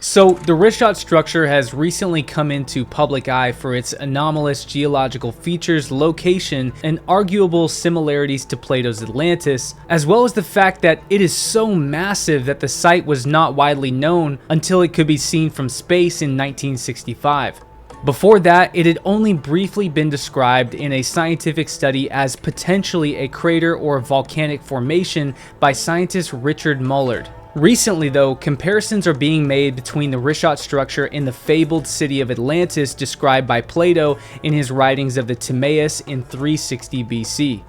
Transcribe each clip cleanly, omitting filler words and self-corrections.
So, the Richat Structure has recently come into public eye for its anomalous geological features, location, and arguable similarities to Plato's Atlantis, as well as the fact that it is so massive that the site was not widely known until it could be seen from space in 1965. Before that, it had only briefly been described in a scientific study as potentially a crater or volcanic formation by scientist Richard Mullard. Recently though, comparisons are being made between the Richat Structure and the fabled city of Atlantis described by Plato in his writings of the Timaeus in 360 BC,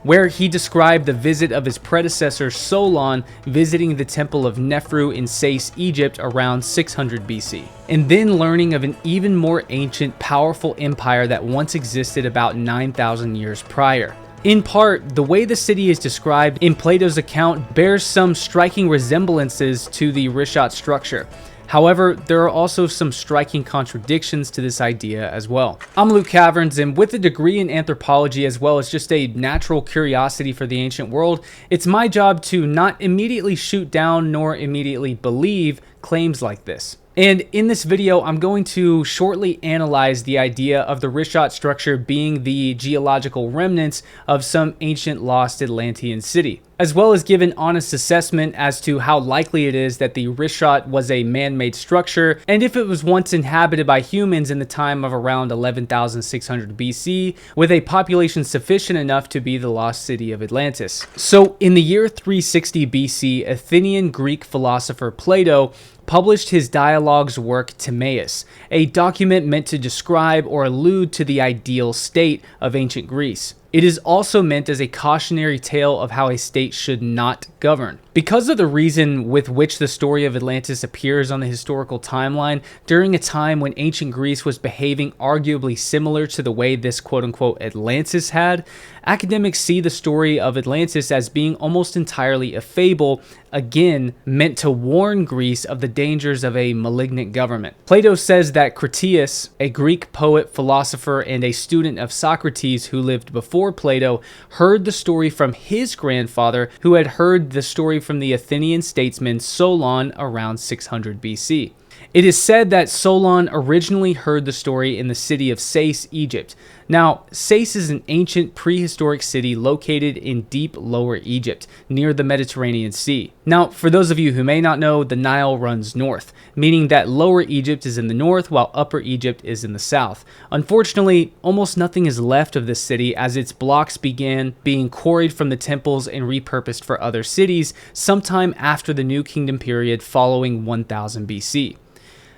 where he described the visit of his predecessor Solon visiting the temple of Nefru in Sais, Egypt around 600 BC, and then learning of an even more ancient, powerful empire that once existed about 9,000 years prior. In part, the way the city is described in Plato's account bears some striking resemblances to the Richat Structure. However, there are also some striking contradictions to this idea as well. I'm Luke Caverns, and with a degree in anthropology as well as just a natural curiosity for the ancient world, it's my job to not immediately shoot down nor immediately believe claims like this. And in this video, I'm going to shortly analyze the idea of the Richat Structure being the geological remnants of some ancient lost Atlantean city, as well as give an honest assessment as to how likely it is that the Richat was a man-made structure, and if it was once inhabited by humans in the time of around 11,600 BC, with a population sufficient enough to be the lost city of Atlantis. So in the year 360 BC, Athenian Greek philosopher Plato published his dialogues work Timaeus, a document meant to describe or allude to the ideal state of ancient Greece. It is also meant as a cautionary tale of how a state should not govern. Because of the reason with which the story of Atlantis appears on the historical timeline during a time when ancient Greece was behaving arguably similar to the way this quote-unquote Atlantis had, academics see the story of Atlantis as being almost entirely a fable, again meant to warn Greece of the dangers of a malignant government. Plato says that Critias, a Greek poet, philosopher, and a student of Socrates who lived before Plato, heard the story from his grandfather, who had heard the story from the Athenian statesman Solon around 600 BC. It is said that Solon originally heard the story in the city of Sais, Egypt. Now, Sais is an ancient prehistoric city located in deep Lower Egypt, near the Mediterranean Sea. Now, for those of you who may not know, the Nile runs north, meaning that Lower Egypt is in the north while Upper Egypt is in the south. Unfortunately, almost nothing is left of this city as its blocks began being quarried from the temples and repurposed for other cities sometime after the New Kingdom period following 1000 BC.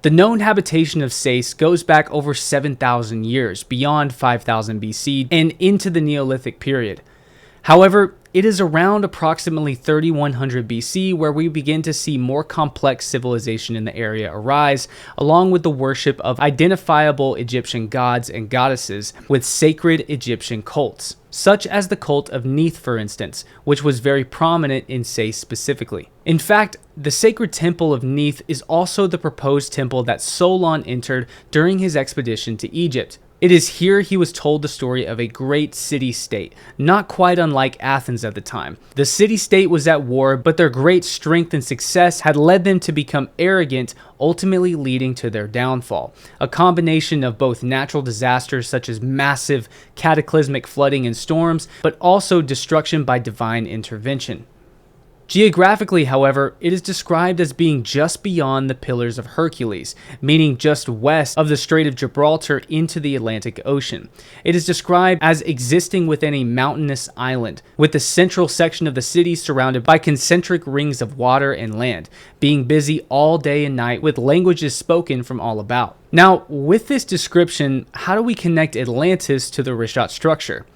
The known habitation of Sais goes back over 7,000 years, beyond 5000 BC, and into the Neolithic period. However, it is around approximately 3100 BC where we begin to see more complex civilization in the area arise, along with the worship of identifiable Egyptian gods and goddesses with sacred Egyptian cults, such as the cult of Neith, for instance, which was very prominent in Sais specifically. In fact, the sacred temple of Neith is also the proposed temple that Solon entered during his expedition to Egypt. It is here he was told the story of a great city-state, not quite unlike Athens at the time. The city-state was at war, but their great strength and success had led them to become arrogant, ultimately leading to their downfall. A combination of both natural disasters such as massive cataclysmic flooding and storms, but also destruction by divine intervention. Geographically, however, it is described as being just beyond the Pillars of Hercules, meaning just west of the Strait of Gibraltar into the Atlantic Ocean. It is described as existing within a mountainous island, with the central section of the city surrounded by concentric rings of water and land, being busy all day and night with languages spoken from all about. Now, with this description, how do we connect Atlantis to the Richat Structure?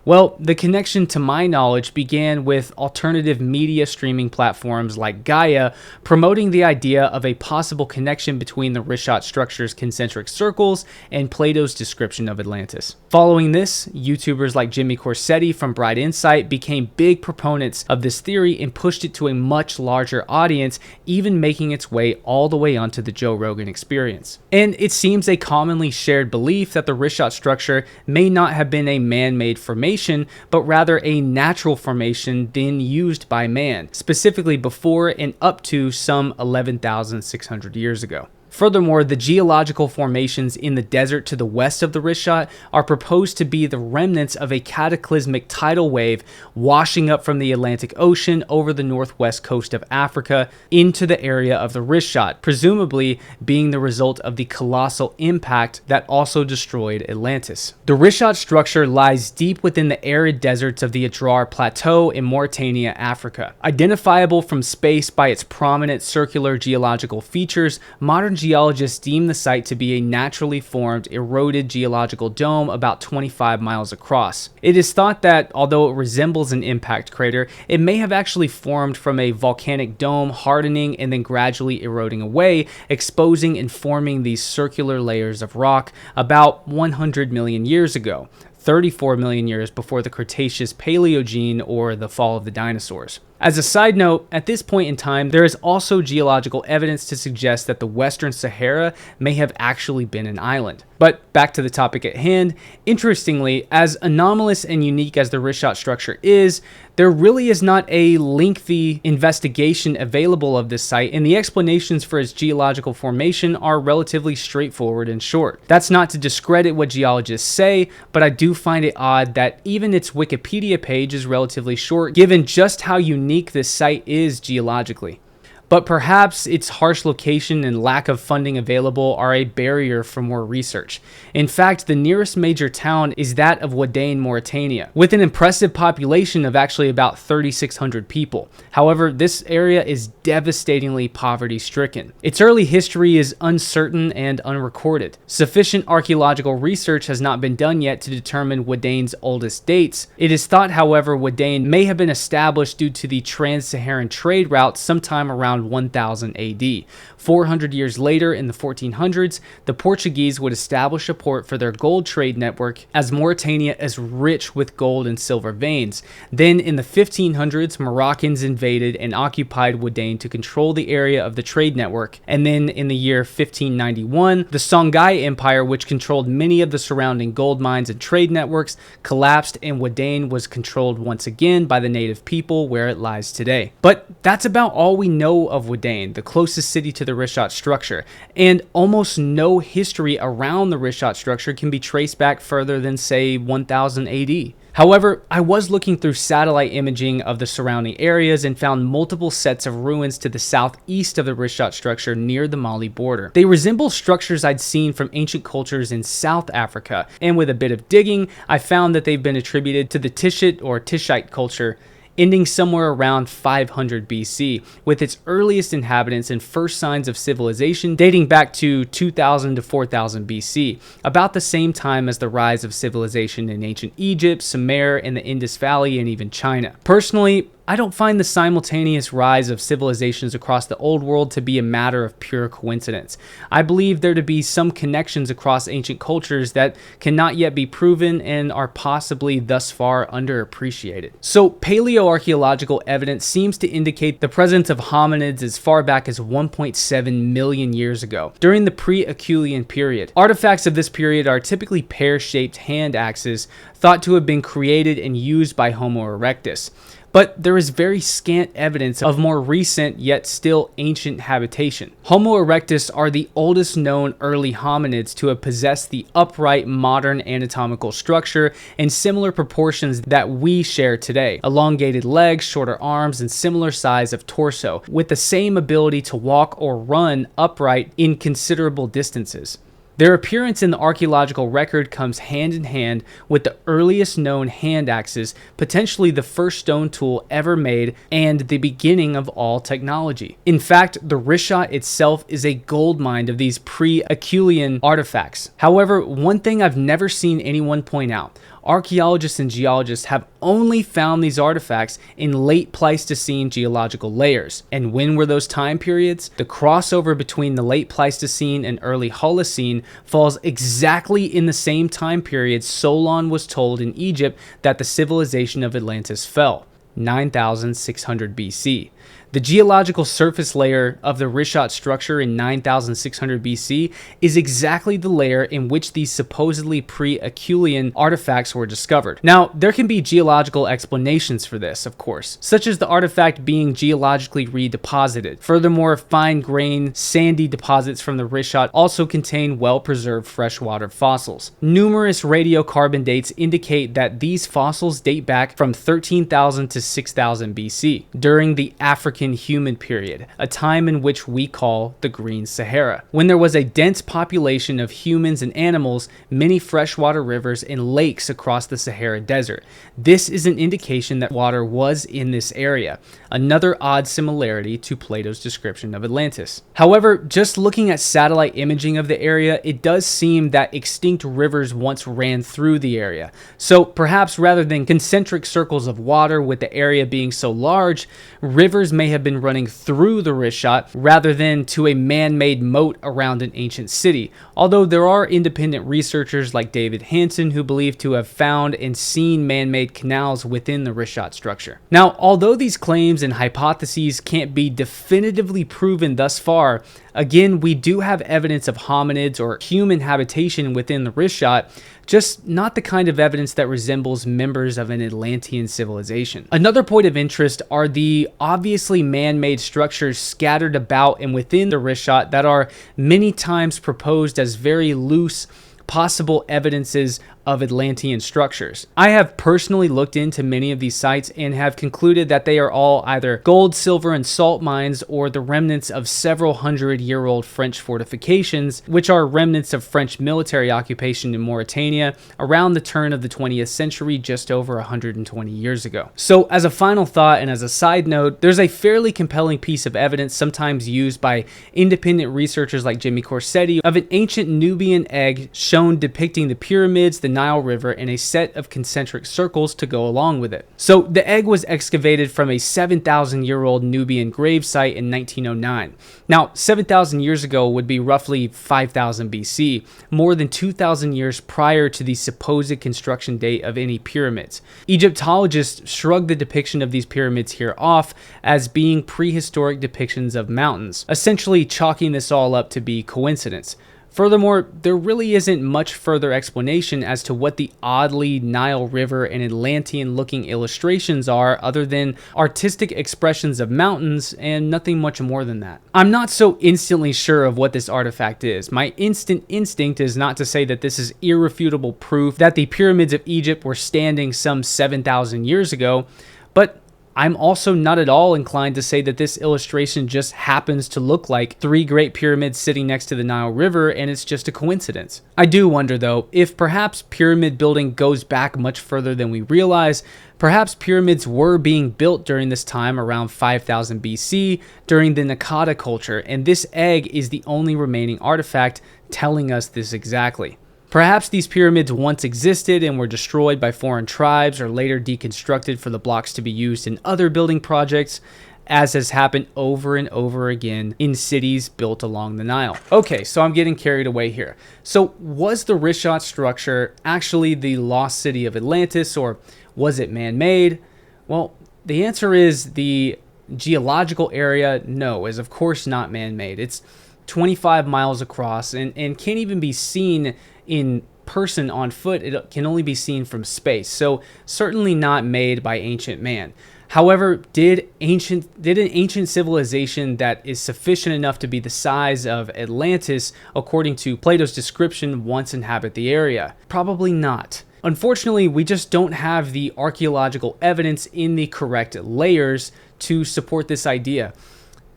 Well, the connection to my knowledge began with alternative media streaming platforms like Gaia promoting the idea of a possible connection between the Richat Structure's concentric circles and Plato's description of Atlantis. Following this, YouTubers like Jimmy Corsetti from Bright Insight became big proponents of this theory and pushed it to a much larger audience, even making its way all the way onto the Joe Rogan Experience. And it seems a commonly shared belief that the Richat Structure may not have been a man-made formation formation, but rather a natural formation then used by man, specifically before and up to some 11,600 years ago. Furthermore, the geological formations in the desert to the west of the Richat are proposed to be the remnants of a cataclysmic tidal wave washing up from the Atlantic Ocean over the northwest coast of Africa into the area of the Richat, presumably being the result of the colossal impact that also destroyed Atlantis. The Richat structure lies deep within the arid deserts of the Adrar Plateau in Mauritania, Africa. Identifiable from space by its prominent circular geological features, modern geologists deem the site to be a naturally formed, eroded geological dome about 25 miles across. It is thought that, although it resembles an impact crater, it may have actually formed from a volcanic dome hardening and then gradually eroding away, exposing and forming these circular layers of rock about 100 million years ago, 34 million years before the Cretaceous Paleogene, or the fall of the dinosaurs. As a side note, at this point in time, there is also geological evidence to suggest that the Western Sahara may have actually been an island. But back to the topic at hand, interestingly, as anomalous and unique as the Richat structure is, there really is not a lengthy investigation available of this site, and the explanations for its geological formation are relatively straightforward and short. That's not to discredit what geologists say, but I do find it odd that even its Wikipedia page is relatively short, given just how unique this site is geologically. But perhaps its harsh location and lack of funding available are a barrier for more research. In fact, the nearest major town is that of Wadain, Mauritania, with an impressive population of actually about 3,600 people. However, this area is devastatingly poverty-stricken. Its early history is uncertain and unrecorded. Sufficient archaeological research has not been done yet to determine Wadain's oldest dates. It is thought, however, Wadain may have been established due to the trans-Saharan trade route sometime around 1000 AD. 400 years later, in the 1400s, the Portuguese would establish a port for their gold trade network, as Mauritania is rich with gold and silver veins. Then, in the 1500s, Moroccans invaded and occupied Wadain to control the area of the trade network. And then, in the year 1591, the Songhai Empire, which controlled many of the surrounding gold mines and trade networks, collapsed, and Wadain was controlled once again by the native people, where it lies today. But that's about all we know of Wadain, the closest city to the Richat structure, and almost no history around the Richat structure can be traced back further than, say, 1000 AD. However, I was looking through satellite imaging of the surrounding areas and found multiple sets of ruins to the southeast of the Richat structure near the Mali border. They resemble structures I'd seen from ancient cultures in South Africa, and with a bit of digging, I found that they've been attributed to the Tishit or Tishite culture, ending somewhere around 500 BC, with its earliest inhabitants and first signs of civilization dating back to 2000 to 4000 BC, about the same time as the rise of civilization in ancient Egypt, Sumer, and the Indus Valley, and even China. Personally, I don't find the simultaneous rise of civilizations across the old world to be a matter of pure coincidence. I believe there to be some connections across ancient cultures that cannot yet be proven and are possibly thus far underappreciated. So paleoarchaeological evidence seems to indicate the presence of hominids as far back as 1.7 million years ago, during the pre-Acheulean period. Artifacts of this period are typically pear-shaped hand axes thought to have been created and used by Homo erectus. But there is very scant evidence of more recent yet still ancient habitation. Homo erectus are the oldest known early hominids to have possessed the upright modern anatomical structure and similar proportions that we share today. Elongated legs, shorter arms, and similar size of torso, with the same ability to walk or run upright in considerable distances. Their appearance in the archaeological record comes hand in hand with the earliest known hand axes, potentially the first stone tool ever made, and the beginning of all technology. In fact, the Richat itself is a goldmine of these pre-Acheulean artifacts. However, one thing I've never seen anyone point out: archaeologists and geologists have only found these artifacts in late Pleistocene geological layers. And when were those time periods? The crossover between the late Pleistocene and early Holocene falls exactly in the same time period Solon was told in Egypt that the civilization of Atlantis fell, 9,600 BC. The geological surface layer of the Richat structure in 9600 BC is exactly the layer in which these supposedly pre-Acheulean artifacts were discovered. Now, there can be geological explanations for this, of course, such as the artifact being geologically redeposited. Furthermore, fine-grained, sandy deposits from the Richat also contain well-preserved freshwater fossils. Numerous radiocarbon dates indicate that these fossils date back from 13,000 to 6,000 BC, during the African Human period, a time in which we call the Green Sahara, when there was a dense population of humans and animals, many freshwater rivers and lakes across the Sahara Desert. This is an indication that water was in this area, another odd similarity to Plato's description of Atlantis. However, just looking at satellite imaging of the area, it does seem that extinct rivers once ran through the area. So perhaps rather than concentric circles of water with the area being so large, rivers may have been running through the Richat rather than to a man-made moat around an ancient city, although there are independent researchers like David Hansen who believe to have found and seen man-made canals within the Richat structure. Now, although these claims and hypotheses can't be definitively proven thus far, again, we do have evidence of hominids or human habitation within the Richat, just not the kind of evidence that resembles members of an Atlantean civilization. Another point of interest are the obviously man-made structures scattered about and within the Richat that are many times proposed as very loose possible evidences of Atlantean structures. I have personally looked into many of these sites and have concluded that they are all either gold, silver, and salt mines or the remnants of several hundred-year-old French fortifications, which are remnants of French military occupation in Mauritania around the turn of the 20th century, just over 120 years ago. So as a final thought and as a side note, there's a fairly compelling piece of evidence sometimes used by independent researchers like Jimmy Corsetti of an ancient Nubian egg shown depicting the pyramids, the Nile River, and a set of concentric circles to go along with it. So the egg was excavated from a 7,000-year-old Nubian grave site in 1909. Now, 7,000 years ago would be roughly 5,000 BC, more than 2,000 years prior to the supposed construction date of any pyramids. Egyptologists shrug the depiction of these pyramids here off as being prehistoric depictions of mountains, essentially chalking this all up to be coincidence. Furthermore, there really isn't much further explanation as to what the oddly Nile River and Atlantean-looking illustrations are other than artistic expressions of mountains and nothing much more than that. I'm not so instantly sure of what this artifact is. My instant instinct is not to say that this is irrefutable proof that the pyramids of Egypt were standing some 7,000 years ago, but I'm also not at all inclined to say that this illustration just happens to look like three great pyramids sitting next to the Nile River and it's just a coincidence. I do wonder though, if perhaps pyramid building goes back much further than we realize, perhaps pyramids were being built during this time around 5000 BC during the Naqada culture, and this egg is the only remaining artifact telling us this exactly. Perhaps these pyramids once existed and were destroyed by foreign tribes or later deconstructed for the blocks to be used in other building projects, as has happened over and over again in cities built along the Nile. Okay, so I'm getting carried away here. So was the Richat structure actually the lost city of Atlantis, or was it man-made? Well, the answer is the geological area, no, is of course not man-made. It's 25 miles across and can't even be seen in person on foot. It can only be seen from space, so certainly not made by ancient man. However, did an ancient civilization that is sufficient enough to be the size of Atlantis, according to Plato's description, once inhabit the area? Probably not. Unfortunately, we just don't have the archaeological evidence in the correct layers to support this idea.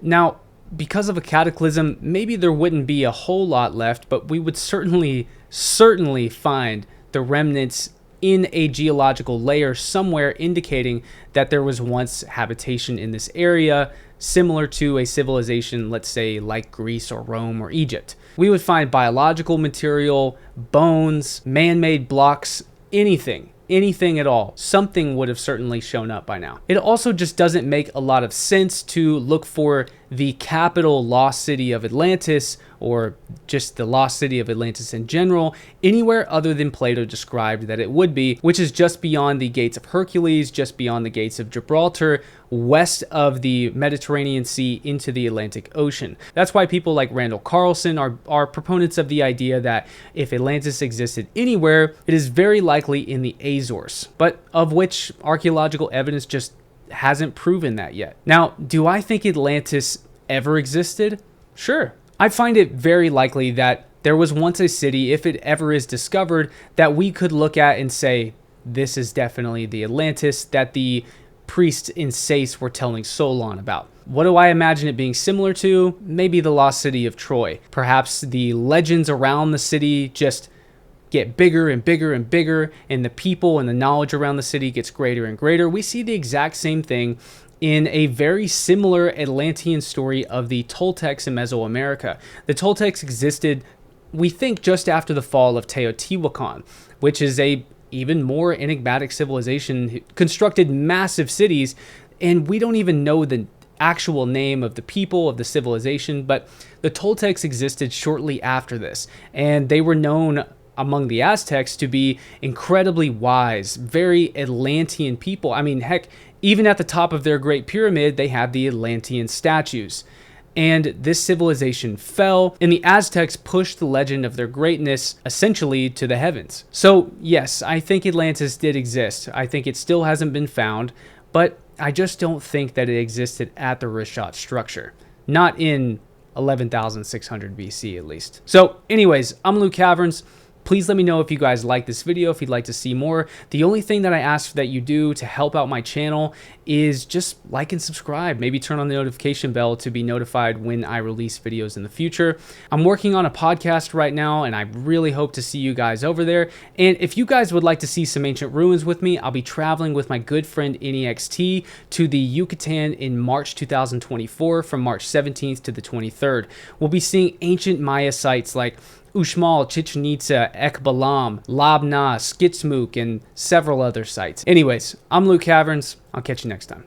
Now, because of a cataclysm, maybe there wouldn't be a whole lot left, but we would certainly find the remnants in a geological layer somewhere indicating that there was once habitation in this area, similar to a civilization, let's say like Greece or Rome or Egypt. We would find biological material, bones, man-made blocks, anything at all. Something would have certainly shown up by now. It also just doesn't make a lot of sense to look for the capital Lost City of Atlantis, or just the Lost City of Atlantis in general, anywhere other than Plato described that it would be, which is just beyond the gates of Hercules, just beyond the gates of Gibraltar, west of the Mediterranean Sea into the Atlantic Ocean. That's why people like Randall Carlson are proponents of the idea that if Atlantis existed anywhere, it is very likely in the Azores, but of which archaeological evidence just hasn't proven that yet. Now, do I think Atlantis ever existed? Sure. I find it very likely that there was once a city, if it ever is discovered, that we could look at and say, this is definitely the Atlantis that the priests in Sais were telling Solon about. What do I imagine it being similar to? Maybe the lost city of Troy. Perhaps the legends around the city just get bigger and bigger and bigger, and the people and the knowledge around the city gets greater and greater. We see the exact same thing in a very similar Atlantean story of the Toltecs in Mesoamerica. The Toltecs existed, we think, just after the fall of Teotihuacan, which is a even more enigmatic civilization, constructed massive cities, and we don't even know the actual name of the people of the civilization, but the Toltecs existed shortly after this, and they were known among the Aztecs to be incredibly wise, very Atlantean people. I mean, heck, even at the top of their Great Pyramid, they have the Atlantean statues. And this civilization fell, and the Aztecs pushed the legend of their greatness essentially to the heavens. So yes, I think Atlantis did exist. I think it still hasn't been found, but I just don't think that it existed at the Richat Structure. Not in 11,600 BC at least. So anyways, I'm Luke Caverns. Please let me know if you guys like this video, if you'd like to see more. The only thing that I ask that you do to help out my channel is just like and subscribe. Maybe turn on the notification bell to be notified when I release videos in the future. I'm working on a podcast right now, and I really hope to see you guys over there. And if you guys would like to see some ancient ruins with me, I'll be traveling with my good friend Anyextee to the Yucatan in March 2024 from March 17th to the 23rd. We'll be seeing ancient Maya sites like Uxmal, Chichen Itza, Ekbalam, Labna, Skitsmook, and several other sites. Anyways, I'm Luke Caverns. I'll catch you next time.